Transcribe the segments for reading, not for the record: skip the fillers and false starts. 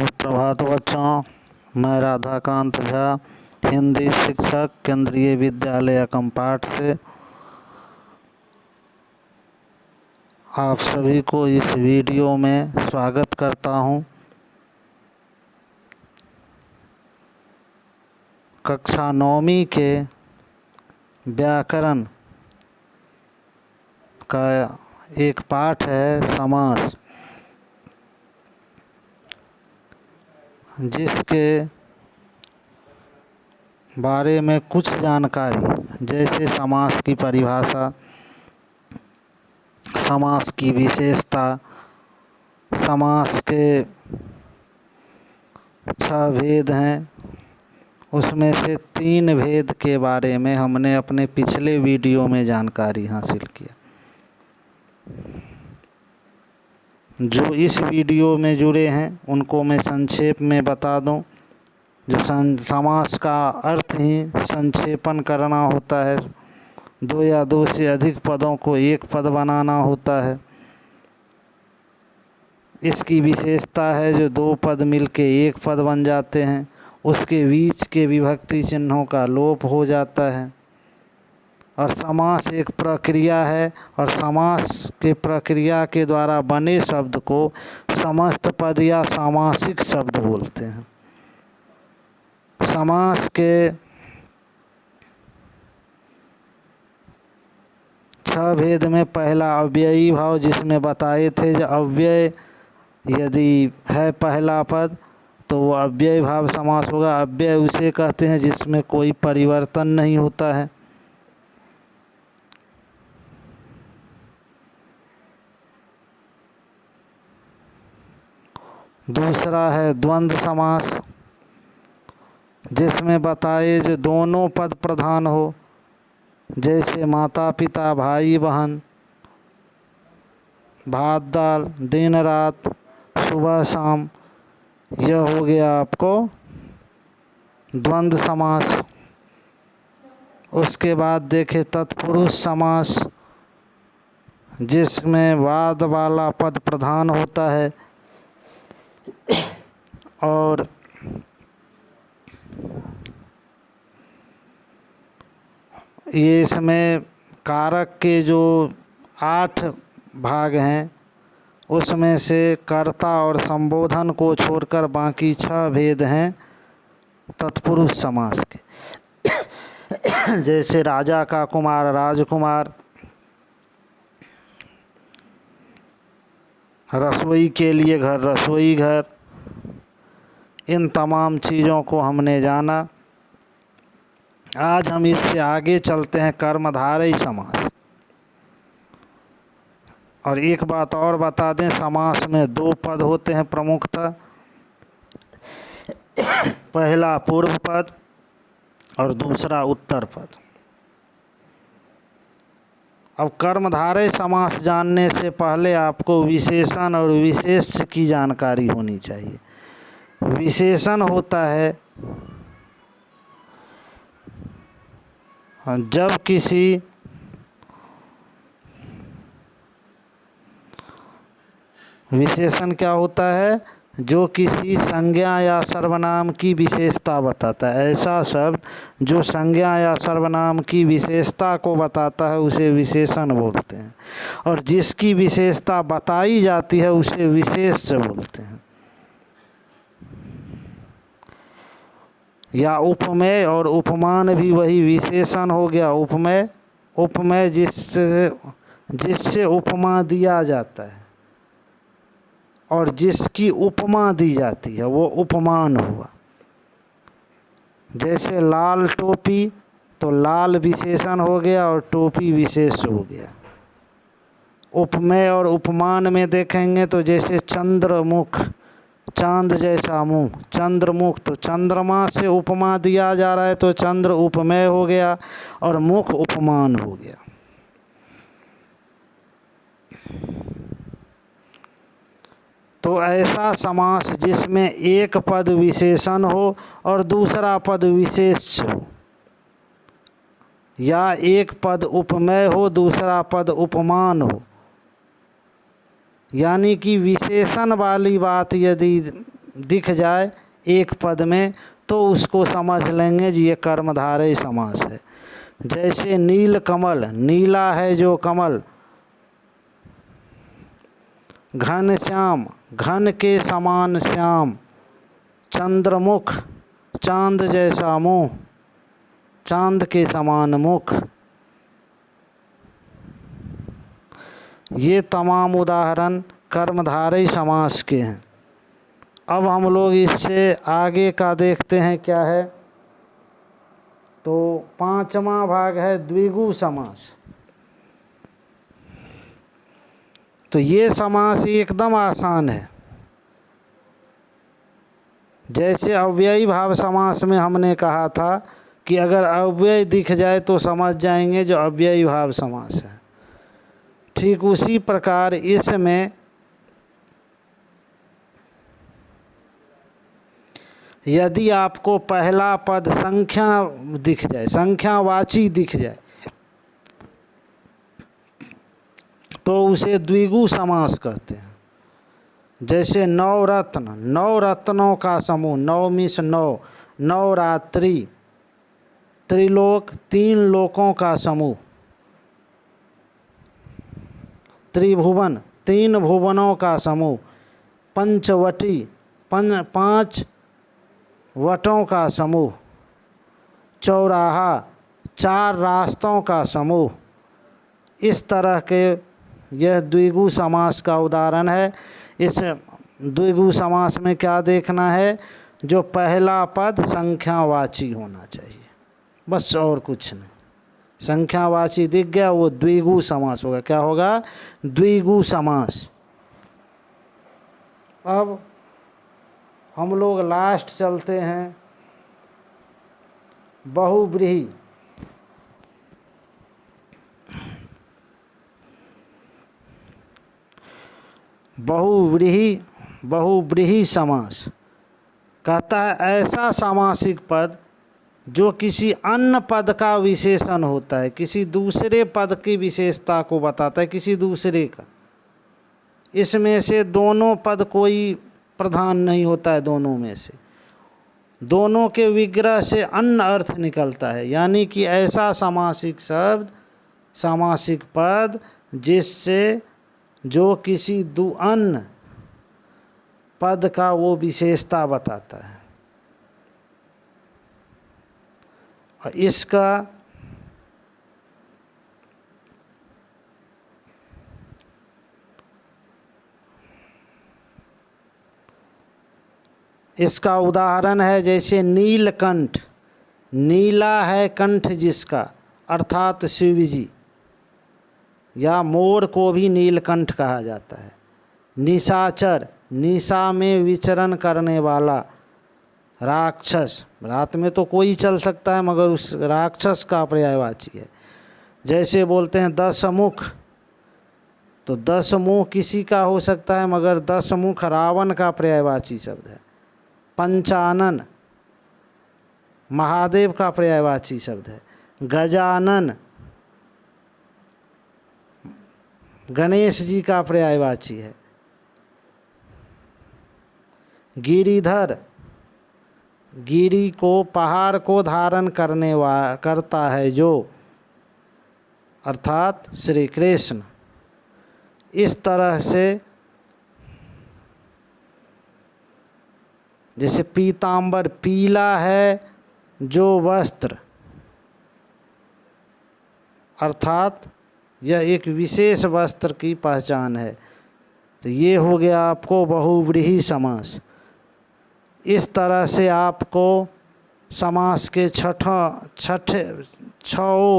सुप्रभात बच्चों, मैं राधाकांत झा, हिंदी शिक्षक, केंद्रीय विद्यालय एकमपाठ से आप सभी को इस वीडियो में स्वागत करता हूं। कक्षा 9वीं के व्याकरण का एक पाठ है समास, जिसके बारे में कुछ जानकारी जैसे समास की परिभाषा, समास की विशेषता, समास के 6 भेद हैं, उसमें से 3 भेद के बारे में हमने अपने पिछले वीडियो में जानकारी हासिल किया। जो इस वीडियो में जुड़े हैं उनको मैं संक्षेप में बता दूं। जो समास का अर्थ ही संक्षेपण करना होता है, 2 या 2 से अधिक पदों को एक पद बनाना होता है। इसकी विशेषता है जो 2 पद मिलके एक पद बन जाते हैं, उसके बीच के विभक्ति चिन्हों का लोप हो जाता है। और समास एक प्रक्रिया है, और समास के प्रक्रिया के द्वारा बने शब्द को समस्त पद या सामासिक शब्द बोलते हैं। समास के 6 भेद में पहला अव्ययी भाव, जिसमें बताए थे जो अव्यय यदि है पहला पद तो वो अव्ययी भाव समास होगा। अव्यय उसे कहते हैं जिसमें कोई परिवर्तन नहीं होता है। दूसरा है द्वंद्व समास, जिसमें बताए जो दोनों पद प्रधान हो, जैसे माता पिता, भाई बहन, भात दाल, दिन रात, सुबह शाम। यह हो गया आपको द्वंद्व समास। उसके बाद देखें तत्पुरुष समास, जिसमें वाद वाला पद प्रधान होता है और ये इसमें कारक के जो 8 भाग हैं उसमें से कर्ता और संबोधन को छोड़कर बाकी 6 भेद हैं तत्पुरुष समास के। जैसे राजा का कुमार, राजकुमार, रसोई के लिए घर, रसोई घर। इन तमाम चीज़ों को हमने जाना। आज हम इससे आगे चलते हैं कर्मधारय समास। और एक बात और बता दें, समास में 2 पद होते हैं प्रमुखतः, पहला पूर्व पद और दूसरा उत्तर पद। अब कर्मधारय समास जानने से पहले आपको विशेषण और विशेष्य की जानकारी होनी चाहिए। विशेषण होता है जब किसी विशेषण क्या होता है, जो किसी संज्ञा या सर्वनाम की विशेषता बताता है। ऐसा शब्द जो संज्ञा या सर्वनाम की विशेषता को बताता है उसे विशेषण बोलते हैं, और जिसकी विशेषता बताई जाती है उसे विशेष्य बोलते हैं। या उपमेय और उपमान भी वही विशेषण हो गया। उपमेय, उपमेय जिससे उपमा दिया जाता है और जिसकी उपमा दी जाती है वो उपमान हुआ। जैसे लाल टोपी, तो लाल विशेषण हो गया और टोपी विशेष हो गया। उपमेय और उपमान में देखेंगे तो जैसे चंद्रमुख, चांद जैसा मुंह, चंद्रमुख, तो चंद्रमा से उपमा दिया जा रहा है तो चंद्र उपमेय हो गया और मुख उपमान हो गया। तो ऐसा समास जिसमें एक पद विशेषण हो और दूसरा पद विशेष्य हो, या एक पद उपमेय हो दूसरा पद उपमान हो, यानी कि विशेषण वाली बात यदि दिख जाए एक पद में तो उसको समझ लेंगे जी ये कर्मधारय समास है। जैसे नील कमल, नीला है जो कमल, घन श्याम, घन के समान श्याम, चंद्रमुख, चांद जैसा मुंह, चांद के समान मुख। ये तमाम उदाहरण कर्मधारय समास के हैं। अब हम लोग इससे आगे का देखते हैं क्या है। तो पांचवा भाग है द्विगु समास। तो ये समास एकदम आसान है। जैसे अव्ययी भाव समास में हमने कहा था कि अगर अव्यय दिख जाए तो समझ जाएंगे जो अव्ययी भाव समास है, ठीक उसी प्रकार इसमें यदि आपको पहला पद संख्या दिख जाए, संख्यावाची दिख जाए, तो उसे द्विगु समास कहते हैं। जैसे नवरत्न, नौ रत्नों का समूह, नौ मीन्स नौ, नवरात्रि, त्रिलोक, तीन लोकों का समूह, त्रिभुवन, तीन भुवनों का समूह, पंचवटी, पांच वटों का समूह, चौराहा, चार रास्तों का समूह। इस तरह के यह द्विगु समास का उदाहरण है। इस द्विगु समास में क्या देखना है, जो पहला पद संख्यावाची होना चाहिए, बस और कुछ नहीं। संख्यावाची दिख गया वो द्विगु समास होगा। क्या होगा? द्विगु समास। अब हम लोग लास्ट चलते हैं बहुव्रीहि। बहुव्रीहि, बहुव्रीहि समास कहता है ऐसा सामासिक पद जो किसी अन्य पद का विशेषण होता है, किसी दूसरे पद की विशेषता को बताता है, किसी दूसरे का। इसमें से दोनों पद कोई प्रधान नहीं होता है, दोनों में से दोनों के विग्रह से अन्य अर्थ निकलता है। यानी कि ऐसा सामासिक शब्द, सामासिक पद जिससे जो किसी अन्य पद का वो विशेषता बताता है। और इसका उदाहरण है जैसे नीलकंठ, नीला है कंठ जिसका, अर्थात शिव जी, या मोर को भी नीलकंठ कहा जाता है। निशाचर, निशा में विचरण करने वाला, राक्षस, रात में तो कोई चल सकता है मगर उस राक्षस का पर्यायवाची है। जैसे बोलते हैं 10 मुख, तो 10 मुख किसी का हो सकता है मगर 10 मुख रावण का पर्यायवाची शब्द है। पंचानन, महादेव का पर्यायवाची शब्द है। गजानन, गणेश जी का पर्यायवाची है। गिरिधर, गिरी को, पहाड़ को धारण करता है जो, अर्थात श्री कृष्ण। इस तरह से जैसे पीतांबर, पीला है जो वस्त्र, अर्थात यह एक विशेष वस्त्र की पहचान है। तो ये हो गया आपको बहुव्रीहि समास। इस तरह से आपको समास के छठों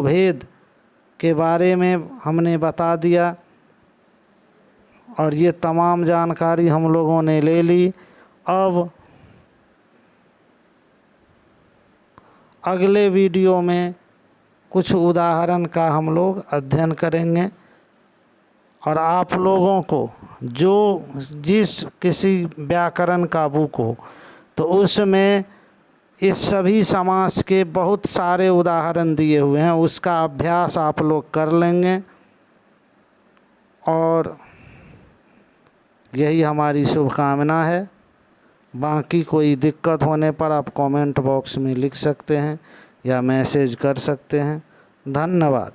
भेद के बारे में हमने बता दिया और ये तमाम जानकारी हम लोगों ने ले ली। अब अगले वीडियो में कुछ उदाहरण का हम लोग अध्ययन करेंगे और आप लोगों को जो जिस किसी व्याकरण का बुक हो तो उसमें इस सभी समास के बहुत सारे उदाहरण दिए हुए हैं, उसका अभ्यास आप लोग कर लेंगे और यही हमारी शुभकामना है। बाकी कोई दिक्कत होने पर आप कमेंट बॉक्स में लिख सकते हैं या मैसेज कर सकते हैं। धन्यवाद।